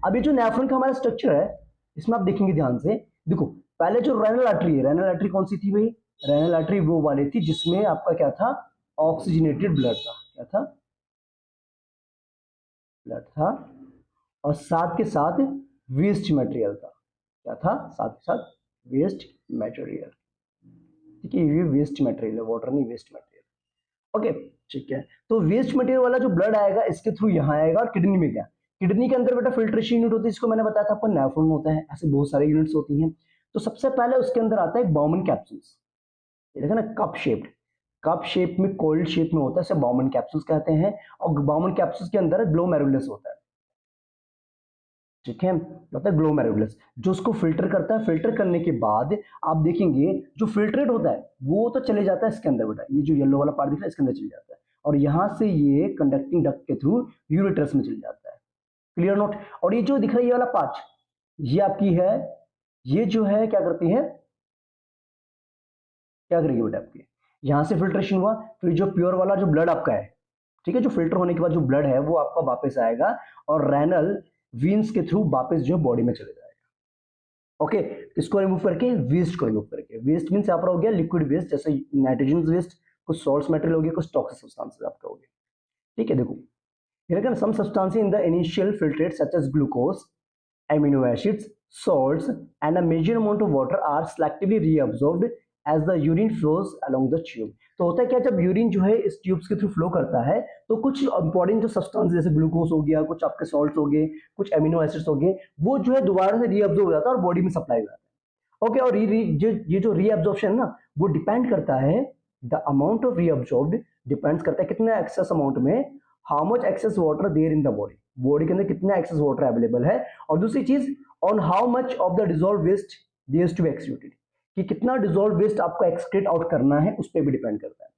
अब ये जो नेफ्रॉन का हमारा स्ट्रक्चर है, इसमें आप देखेंगे ध्यान से, देखो पहले जो रेनल आर्टरी है, रेनल आर्टरी कौन सी थी भाई? रेनल आर्टरी वो वाली थी जिसमें आपका क्या था? ऑक्सीजनेटेड ब्लड था। क्या था? ब्लड था। और साथ के साथ वेस्ट मटेरियल था। क्या था? साथ के साथ वेस्ट मटेरियल। ठीक है, ये वेस्ट मटेरियल है, वाटर नहीं, वेस्ट मटेरियल। ओके, ठीक है। तो वेस्ट मटेरियल वाला जो ब्लड आएगा इसके थ्रू यहाँ आएगा, और किडनी में क्या? किडनी के अंदर बेटा फिल्ट्रेशन यूनिट होती है, इसको मैंने बताया था आपको, नेफ्रॉन होता है। ऐसे बहुत सारे यूनिट्स होती हैं। तो सबसे पहले उसके अंदर आता है बाउमन कैप्सूल्स। ये देखा ना, कप शेप्ड, कप शेप में, कोल्ड शेप में होता है, इसे बाउमन कैप्सूल्स कहते हैं। और बाउमन कैप्सूल्स के अंदर ग्लोमेरुलस होता है। ठीक है, होता है ग्लोमेरुलस, जो उसको फिल्टर करता है। फिल्टर करने के बाद आप देखेंगे जो फिल्ट्रेट होता है वो तो चले जाता है इसके अंदर बेटा, ये जो येलो वाला पार्ट दिख रहा है इसके अंदर चले जाता है, और यहां से ये कंडक्टिंग डक्ट के थ्रू यूरेटरस में चले जाता है। Clear note? और ये जो दिख रहा है ये वाला पार्ट, ये आपकी है, ये जो है क्या करती है, क्या करेगी बेटा आपकी, यहां से फिल्ट्रेशन हुआ, फिर जो प्योर वाला जो ब्लड आपका है, ठीक है, जो फिल्टर होने के बाद जो ब्लड है वो आपका वापस आएगा, और रेनल वीन्स के थ्रू वापस जो बॉडी में चले जाएगा। ओके, इसको रिमूव करके वेस्ट को रिमूव करके, वेस्ट मीन्स यहाँ पर हो गया लिक्विड वेस्ट, जैसे नाइट्रोजन वेस्ट, कुछ सॉल्ट मटेरियल हो गया, कुछ टॉक्सिक सब्सटेंसेस आपका हो गया। ठीक है, देखो here some substances in the initial filtrate such as glucose, amino acids, salts and a major amount of water are selectively reabsorbed as the urine flows along the tube। तो होता है क्या, जब यूरिन जो है इस ट्यूब्स के through flow करता है तो कुछ इंपॉर्टेंट जो सब्सटेंस जैसे ग्लूकोज हो गया, कुछ आपके सॉल्ट्स हो गए, कुछ एमिनो एसिड्स हो गए, वो जो है दोबारा से रीअब्जॉर्ब हो जाता है और बॉडी में सप्लाई हो जाता है। ओके, और ये जो रीअब्जॉर्प्शन है ना, वो डिपेंड करता है, the amount of reabsorbed depends करता है कितना एक्सेस अमाउंट में, how much excess water there in the body, body के अंदर कितना एक्सेस वाटर अवेलेबल है। और दूसरी चीज, on how much of the dissolve waste there's to be executed, कि कितना डिसॉल्व वेस्ट आपको एक्सक्रीट आउट करना है, उस पर भी डिपेंड करता है।